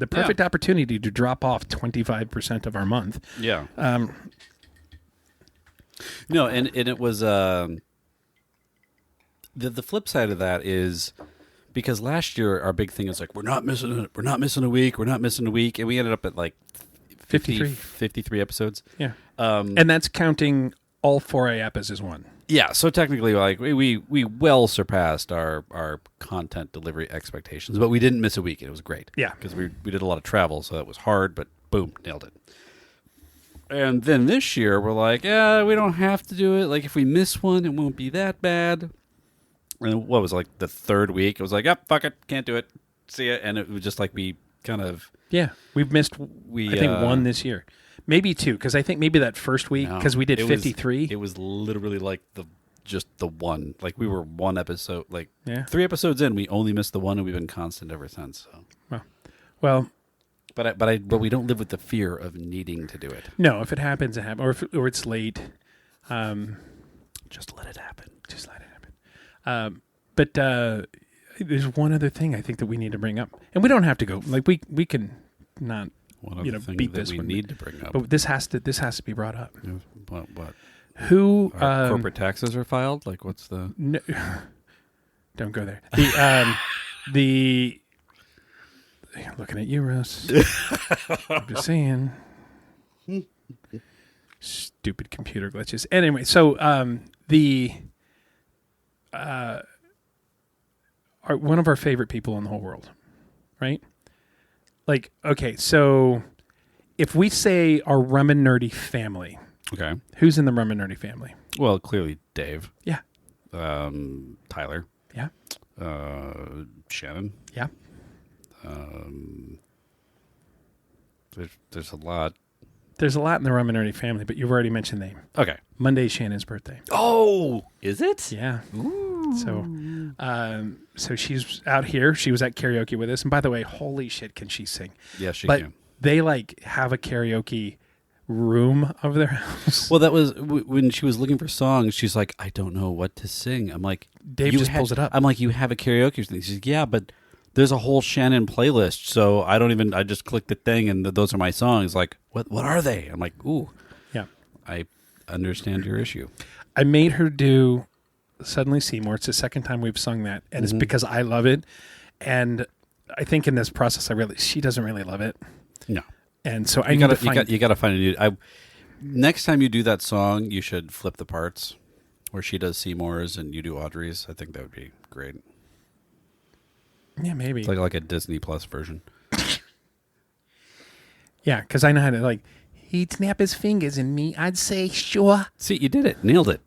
perfect opportunity to drop off 25% of our month. Yeah. No, and it was the flip side of that is because last year our big thing is like we're not missing a week, and we ended up at like 53 episodes. Yeah. And that's counting all 4 episodes as one. Yeah, so technically like we well surpassed our content delivery expectations, but we didn't miss a week. It was great. Yeah. Because we did a lot of travel, so that was hard, but boom, nailed it. And then this year we're like, yeah, we don't have to do it. Like if we miss one, it won't be that bad. And what was like the third week? It was like, yep, fuck it, can't do it. See ya. And it was just like we kind of we've missed I think one this year. Maybe 2, because I think maybe that first week, because we did 53. It was literally like just the one. Like we were one episode, like 3 episodes in, we only missed the one, and we've been constant ever since. So. Well, but we don't live with the fear of needing to do it. No, if it happens, it happens, or it's late. Just let it happen. But there's one other thing I think that we need to bring up, and we don't have to go. Like we can not. One other thing beat that this we one. need to bring up. But this has to be brought up. What? Who corporate taxes are filed? Like what's the? No, don't go there. The looking at you, Russ. I'm just saying. Stupid computer glitches. Anyway, so one of our favorite people in the whole world, right? Like, okay, so if we say our Rum and Nerdy family, okay, who's in the Rum and Nerdy family? Well, clearly Dave. Yeah. Tyler. Yeah. Shannon. Yeah. There's a lot. There's a lot in the Rum and Nerdy family, but you've already mentioned the name. Okay. Monday's Shannon's birthday. Oh, is it? Yeah. Ooh. So she's out here. She was at karaoke with us. And by the way, holy shit, can she sing? Yes, she but can. They have a karaoke room of their house. Well, that was when she was looking for songs. She's like, I don't know what to sing. I'm like, Dave just pulls it up. I'm like, you have a karaoke thing. She's like, yeah, but there's a whole Shannon playlist. So I just clicked the thing and those are my songs. Like, what are they? I'm like, ooh. Yeah. I understand your issue. I made her do Suddenly Seymour. It's the second time we've sung that, and it's because I love it. And I think in this process, she doesn't really love it. No. And so you got to find a new. Next time you do that song, you should flip the parts, where she does Seymour's and you do Audrey's. I think that would be great. Yeah, maybe it's like a Disney Plus version. Yeah, because I know how to he'd snap his fingers and me. I'd say sure. See, you did it, nailed it.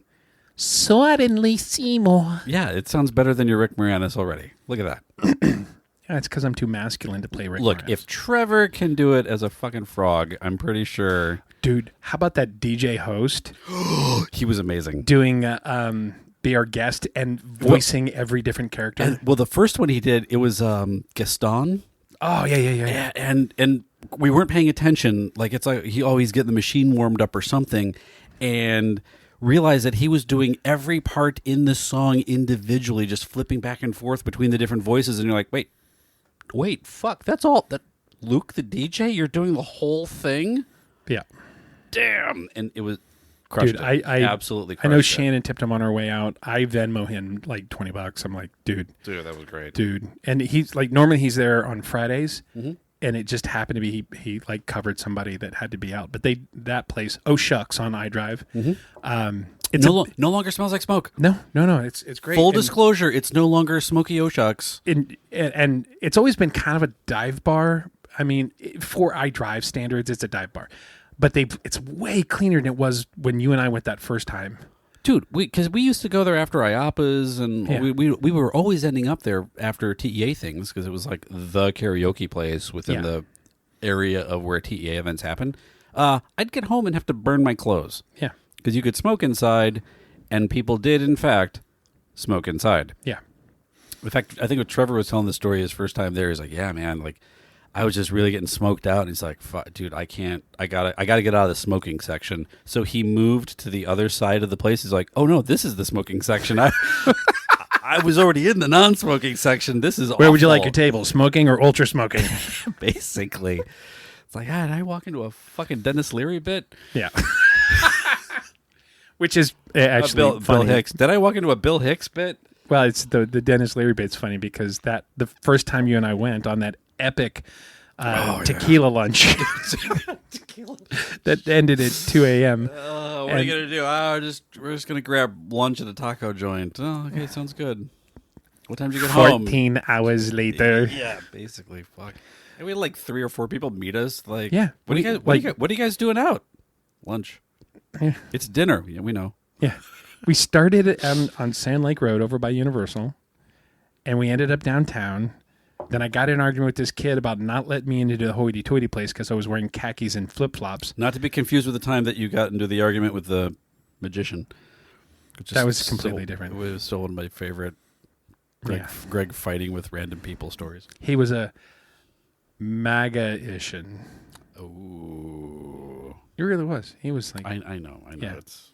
Suddenly Seymour. Yeah, it sounds better than your Rick Moranis already. Look at that. Yeah, it's because I'm too masculine to play Rick Moranis. Look, if Trevor can do it as a fucking frog, I'm pretty sure. Dude, how about that DJ host? He was amazing. Doing Be Our Guest and voicing every different character. Well, the first one he did, it was Gaston. Oh, yeah. And we weren't paying attention. Like, it's like he always get the machine warmed up or something, and realized that he was doing every part in the song individually, just flipping back and forth between the different voices. And you're like, wait, fuck, that's all. That Luke, the DJ, you're doing the whole thing? Yeah. Damn. And it was crushed. Dude, I absolutely crushed I know it. Shannon tipped him on our way out. I Venmo him like $20. I'm like, dude, that was great. Dude. And he's like, normally he's there on Fridays. Mm-hmm. And it just happened to be he like covered somebody that had to be out. But that place, Oh Shucks on iDrive. Mm-hmm. It's no longer smells like smoke. No, it's great. Full disclosure, it's no longer Smoky Oh Shucks. And it's always been kind of a dive bar. I mean, for iDrive standards, it's a dive bar. But it's way cleaner than it was when you and I went that first time. dude, because we used to go there after IAPAs, and we were always ending up there after TEA things because it was like the karaoke place within the area of where TEA events happen. I'd get home and have to burn my clothes. Yeah. Because you could smoke inside, and people did, in fact, smoke inside. Yeah. In fact, I think what Trevor was telling the story his first time there, he's like, yeah, man, like, I was just really getting smoked out. And he's like, dude, I can't, I gotta get out of the smoking section. So he moved to the other side of the place. He's like, oh no, this is the smoking section. I was already in the non-smoking section. This is Where would you like your table? Smoking or ultra smoking? Basically. It's like, did I walk into a fucking Dennis Leary bit? Yeah. Which is actually Bill Hicks. Did I walk into a Bill Hicks bit? Well, it's the Dennis Leary bit's funny because the first time you and I went on that epic tequila lunch that ended at 2 a.m. What are you going to do? We're just going to grab lunch at a taco joint. Oh, okay, sounds good. What time did you get 14 home? 14 hours later. Yeah, basically. Fuck. And we had like 3 or 4 people meet us. Like, yeah. What are you guys doing out? Lunch. Yeah. It's dinner. Yeah, we know. Yeah. We started on Sand Lake Road over by Universal, and we ended up downtown. Then I got in an argument with this kid about not letting me into the hoity-toity place because I was wearing khakis and flip-flops. Not to be confused with the time that you got into the argument with the magician. That was completely different. It was still one of my favorite Greg fighting with random people stories. He was a MAGA-ishin. Oh. He really was. He was like... I know. Yeah. It's...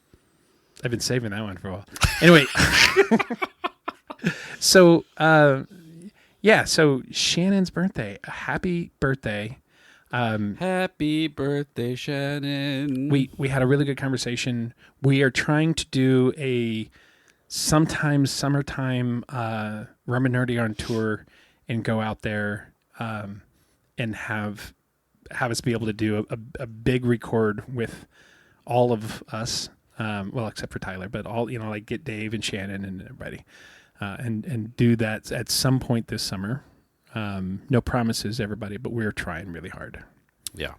I've been saving that one for a while. Anyway. So... so Shannon's birthday. A happy birthday. Happy birthday, Shannon. We had a really good conversation. We are trying to do a sometimes summertime Rum and Nerdy on tour and go out there and have us be able to do a big record with all of us, well, except for Tyler, but all, like get Dave and Shannon and everybody. And do that at some point this summer. No promises, everybody, but we're trying really hard. Yeah.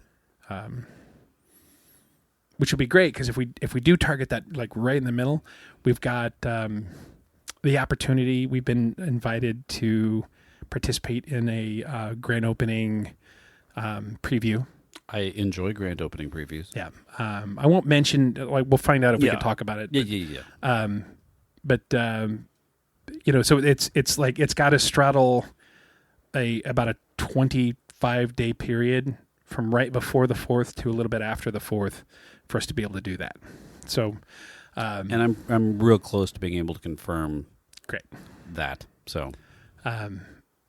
Which would be great because if we do target that like right in the middle, we've got the opportunity. We've been invited to participate in a grand opening preview. I enjoy grand opening previews. Yeah. I won't mention. We'll find out if we can talk about it. But, so it's like it's got to straddle about a 25-day period from right before the 4th to a little bit after the 4th for us to be able to do that. So, and I'm real close to being able to confirm that. So,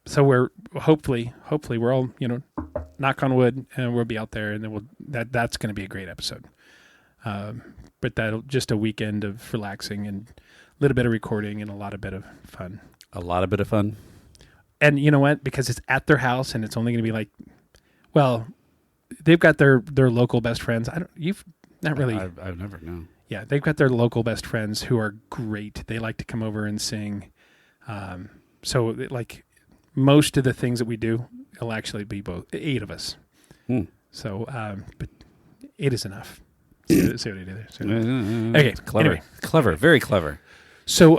so we're hopefully we're all knock on wood, and we'll be out there, and then that's going to be a great episode. But that'll just a weekend of relaxing and a little bit of recording and a bit of fun. A lot of bit of fun. And you know what? Because it's at their house and it's only going to be like, well, they've got their local best friends. You've not really. I've never known. Yeah, they've got their local best friends who are great. They like to come over and sing. So like most of the things that we do, it'll actually be 8 of us. So, but 8 is enough. See what I did there? Okay, clever, anyway. Clever, very clever. So,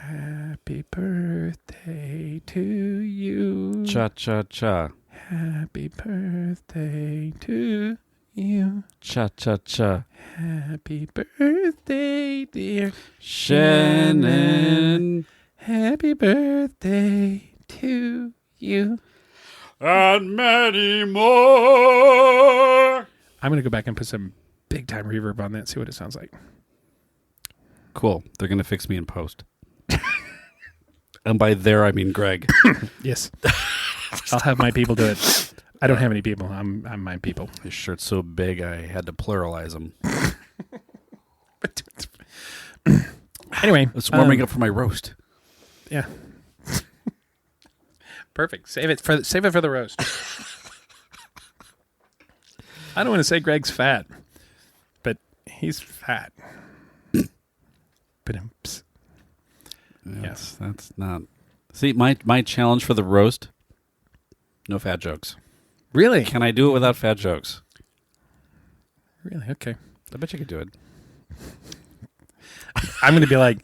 happy birthday to you. Cha cha cha. Happy birthday to you. Cha cha cha. Happy birthday, dear Shannon. Happy birthday to you. And many more. I'm going to go back and put some big time reverb on that, see what it sounds like. Cool. They're going to fix me in post. And by there, I mean Greg. Yes. I'll have my people do it. I don't have any people. I'm my people. His shirt's so big, I had to pluralize them. Anyway. It's warming up for my roast. Yeah. Perfect. Save it for the roast. I don't want to say Greg's fat, but he's fat. Yes, that's not. See, my challenge for the roast: no fat jokes. Really? Can I do it without fat jokes? Really? Okay. I bet you could do it. I'm going to be like,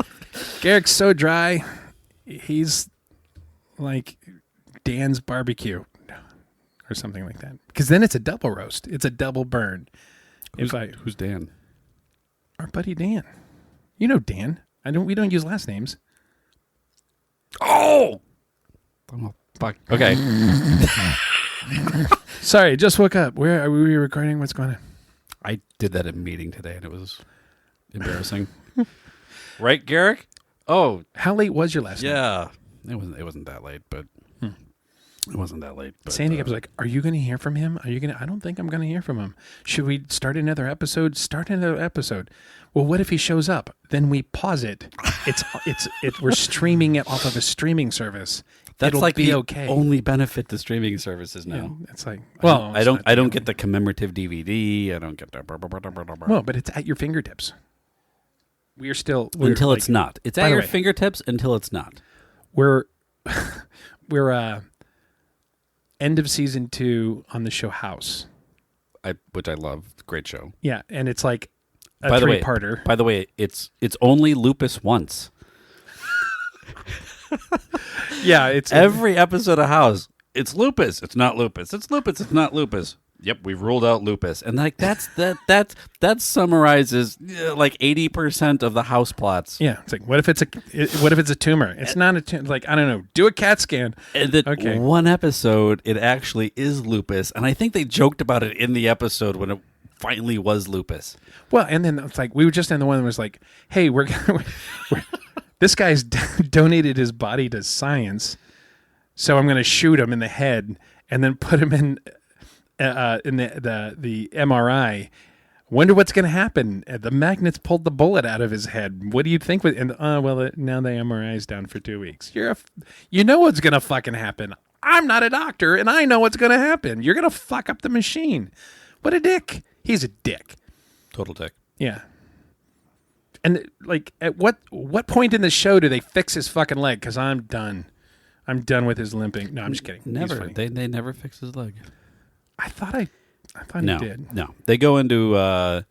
Garrick's so dry. He's like Dan's barbecue or something like that. Because then it's a double roast. It's a double burn. Who's Dan? Our buddy Dan. You know Dan. We don't use last names. Oh, fuck. Okay. Sorry, just woke up. Where are we recording? What's going on? I did that in a meeting today, and it was embarrassing. Right, Garrick? Oh, how late was your last night? Yeah, it wasn't that late, but it wasn't that late. But, Sandy was like, "Are you going to hear from him? Are you going to? I don't think I'm going to hear from him. Should we start another episode? Start another episode. Well, what if he shows up? Then we pause it. We're streaming it off of a streaming service. That's It'll like be the okay. only benefit to streaming services now. Yeah, it's like, well, I don't get the commemorative DVD. I don't get the. Well, but it's at your fingertips. We're until it's not. It's at your fingertips until it's not. We're end of season 2 on the show House, which I love. Great show. Yeah, and it's like a three-parter. By the way, it's only lupus once. Yeah, it's every episode of House. It's lupus. It's not lupus. It's lupus. It's not lupus. Yep, we've ruled out lupus, and like that summarizes like 80% of the House plots. Yeah, it's like what if it's a tumor? It's not a tumor. Like I don't know. Do a CAT scan. And one episode, it actually is lupus, and I think they joked about it in the episode when it finally was lupus. Well, and then it's like we were just in the one that was like, hey, this guy's donated his body to science, so I'm going to shoot him in the head and then put him in the MRI. Wonder what's going to happen. The magnets pulled the bullet out of his head. What do you think? Now the MRI is down for 2 weeks. You know what's going to fucking happen. I'm not a doctor, and I know what's going to happen. You're going to fuck up the machine. What a dick. He's a dick. Total dick. Yeah. And like, at what point in the show do they fix his fucking leg? Because I'm done. I'm done with his limping. No, I'm just kidding. Never. They never fix his leg. I thought he did. No, they go into but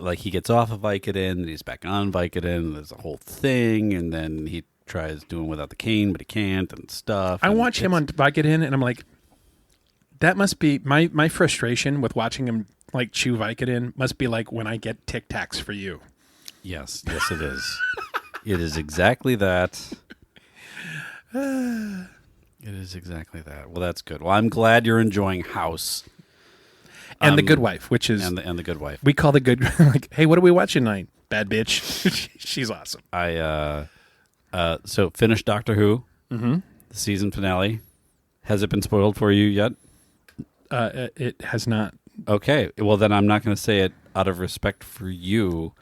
like he gets off of Vicodin and he's back on Vicodin. And there's a whole thing, and then he tries doing without the cane, but he can't and stuff. I watch him on Vicodin, and I'm like, that must be my frustration with watching him like chew Vicodin. Must be like when I get Tic Tacs for you. Yes, it is. It is exactly that. It is exactly that. Well, that's good. Well, I'm glad you're enjoying House. And The Good Wife, which is... And the Good Wife. We call The Good... like, hey, what are we watching tonight? Bad bitch. She's awesome. So finished Doctor Who. Mm-hmm. The season finale. Has it been spoiled for you yet? It has not. Okay. Well, then I'm not going to say it out of respect for you.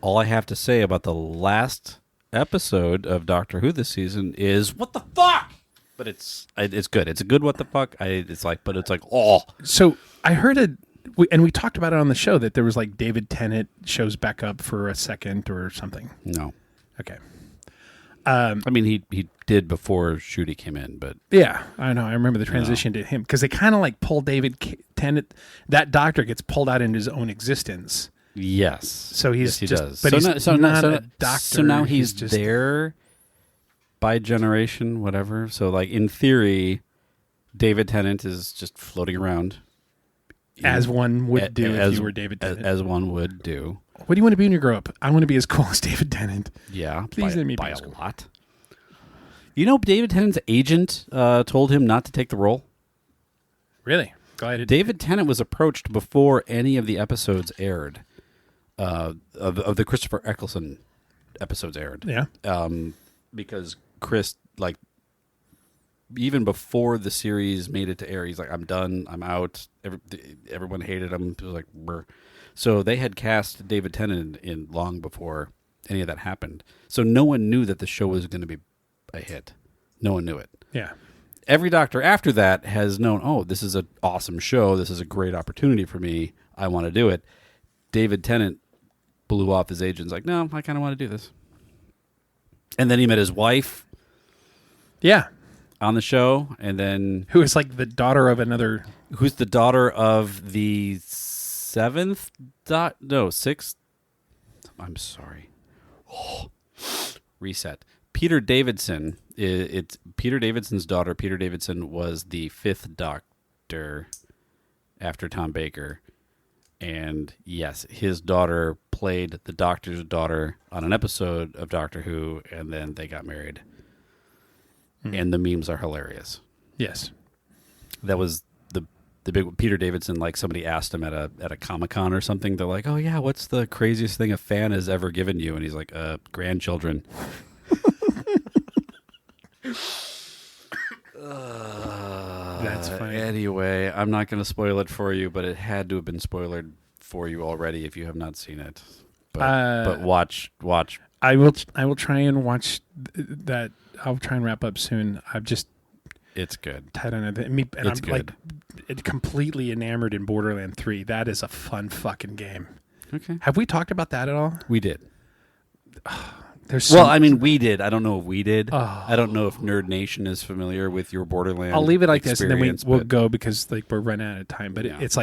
All I have to say about the last episode of Doctor Who this season is, what the fuck? But it's good. It's a good what the fuck. It's like oh. So I heard we talked about it on the show that there was like David Tennant shows back up for a second or something. No. Okay. I mean, he did before Shooty came in, but yeah, I know. I remember the transition to him because they kind of like pull David Tennant. That doctor gets pulled out into his own existence. Yes. So he does. But he's not a doctor. So now he's just there. By generation, whatever. So, like, in theory, David Tennant is just floating around. As one would do if you were David Tennant. As one would do. What do you want to be when you grow up? I want to be as cool as David Tennant. Yeah. Please let me by be a lot. You know, David Tennant's agent told him not to take the role. Really? Glad David Tennant was approached before any of the episodes aired. Of the Christopher Eccleston episodes aired. Yeah. Because Chris, like, even before the series made it to air, he's like, I'm done, I'm out. Everyone hated him. It was like, brr. So they had cast David Tennant in long before any of that happened. So no one knew that the show was going to be a hit. No one knew it. Yeah. Every doctor after that has known, oh, this is an awesome show. This is a great opportunity for me. I want to do it. David Tennant blew off his agents like, no, I kind of want to do this. And then he met his wife. Yeah. On the show. And then... Who is like the daughter of another... Who's the daughter of the sixth I'm sorry. Reset. Peter Davidson. It's Peter Davidson's daughter. Peter Davidson was the 5th Doctor after Tom Baker. And yes, his daughter played the Doctor's daughter on an episode of Doctor Who, and then they got married. And the memes are hilarious. Yes. That was the big Peter Davidson, like somebody asked him at a Comic-Con or something. They're like, "Oh yeah, what's the craziest thing a fan has ever given you?" And he's like, "Grandchildren." That's funny. Anyway, I'm not going to spoil it for you, but it had to have been spoiled for you already if you have not seen it. But watch. I will try and watch that. I'll try and wrap up soon. It's good. Tied on it. And It's I'm good. like completely enamored in Borderlands 3. That is a fun fucking game. Okay. Have we talked about that at all? We did. Well, I mean, we did. I don't know if we did. I don't know if Nerd Nation is familiar with your Borderlands. I'll leave it like this, and then we'll but- go because we're running out of time. But Yeah. it's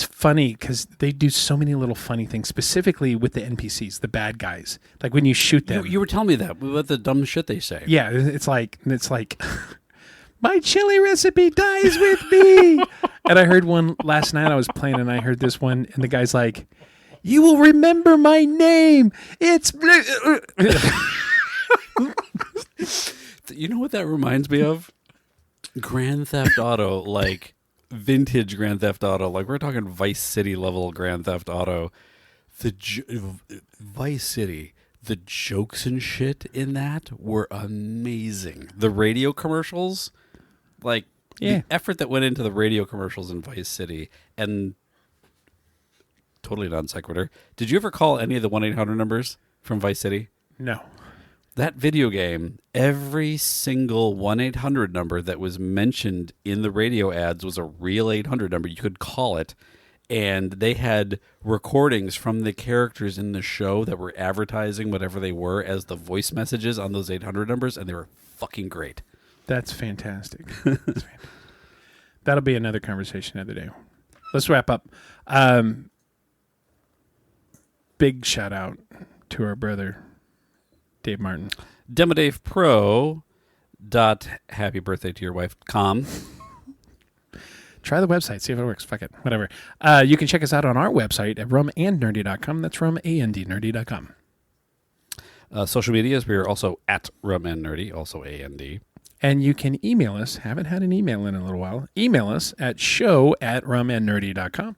funny because they do so many little funny things, specifically with the NPCs, the bad guys. Like when you shoot them. You were telling me that about the dumb shit they say. Yeah, it's like my chili recipe dies with me. And I heard one last night. I was playing, and I heard this one, and the guy's like, "You will remember my name. It's." You know what that reminds me of? Grand Theft Auto, like vintage Grand Theft Auto. Like we're talking Vice City level Grand Theft Auto. Vice City. The jokes and shit in that were amazing. The radio commercials, the effort that went into the radio commercials in Vice City, and totally non sequitur. Did you ever call any of the 1-800 numbers from Vice City? No. That video game, every single 1-800 number that was mentioned in the radio ads was a real 800 number. You could call it. And they had recordings from the characters in the show that were advertising whatever they were as the voice messages on those 800 numbers, and they were fucking great. That's fantastic. That'll be another conversation another day. Let's wrap up. Big shout out to our brother, Dave Martin. DemoDavePro.happybirthdaytoyourwife.com. Try the website, see if it works. Fuck it, whatever. You can check us out on our website at rumandnerdy.com. That's rumandnerdy.com. Social medias, we are also at Rum and Nerdy, also A-N-D. And you can email us. Haven't had an email in a little while. Email us at show@rumandnerdy.com.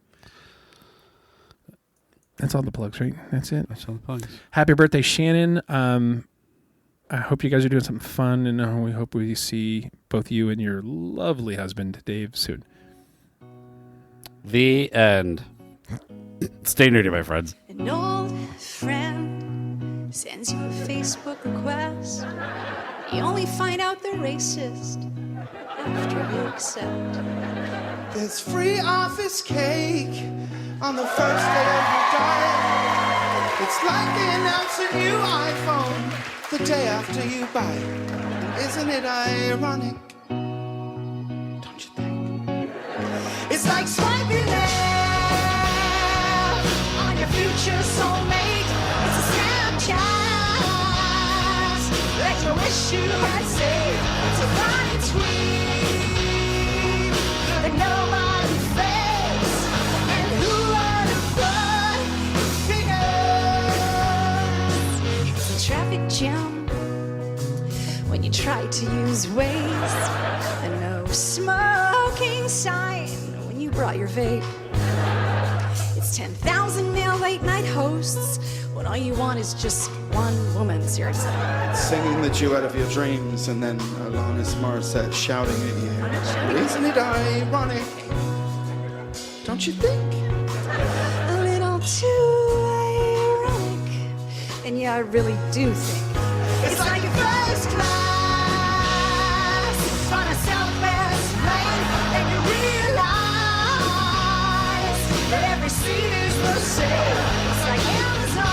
That's all the plugs, right? That's it. That's all the plugs. Happy birthday, Shannon. I hope you guys are doing something fun, and we hope we see both you and your lovely husband, Dave, soon. The end. Stay nerdy, my friends. An old friend sends you a Facebook request. You only find out they're racist after you accept. There's free office cake on the first day of your diet. It's like they announce a new iPhone the day after you buy it. Isn't it ironic? Don't you think? It's like swiping left on your future soulmate. It's a Snapchat that you wish you had saved. It's a funny tweet that nobody fakes. And who would have thought it figures? It's a traffic jam when you try to use Waze. And no smoking sign when you brought your vape. It's 10,000 male late night hosts when all you want is just one woman, seriously. Singing the duet of your dreams and then Alanis Morissette shouting at you. Isn't it ironic? Don't you think? A little too ironic. And yeah, I really do think it's like your first class on a Southwest plane, and you realize that every seat is the same. It's like Amazon,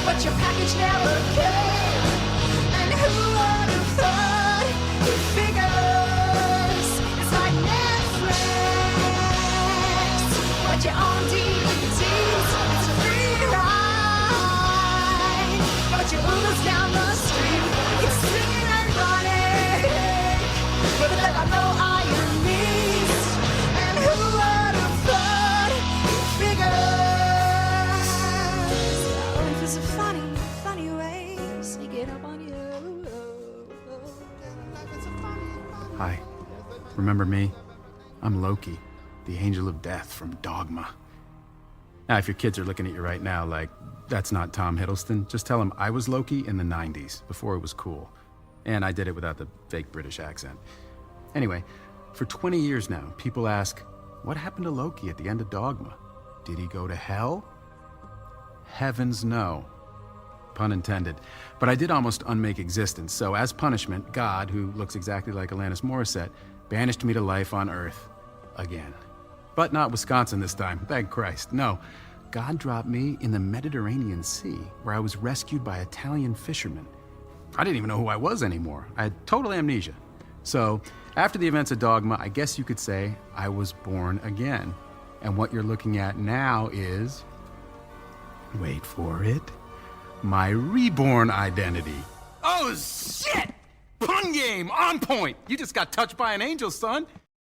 but your package never came. And who would have thought it figures? It's like Netflix, but you're on DVDs. It's a Hi. Remember me? I'm Loki, the angel of death from Dogma. Now, if your kids are looking at you right now like, that's not Tom Hiddleston, just tell them I was Loki in the 90s, before it was cool. And I did it without the fake British accent. Anyway, for 20 years now, people ask, what happened to Loki at the end of Dogma? Did he go to hell? Heavens no. Pun intended. But I did almost unmake existence, so as punishment, God, who looks exactly like Alanis Morissette, banished me to life on Earth. Again. But not Wisconsin this time, thank Christ. No. God dropped me in the Mediterranean Sea, where I was rescued by Italian fishermen. I didn't even know who I was anymore. I had total amnesia. So, after the events of Dogma, I guess you could say I was born again. And what you're looking at now is... wait for it... my reborn identity. Oh, shit! Pun game, on point! You just got touched by an angel, son.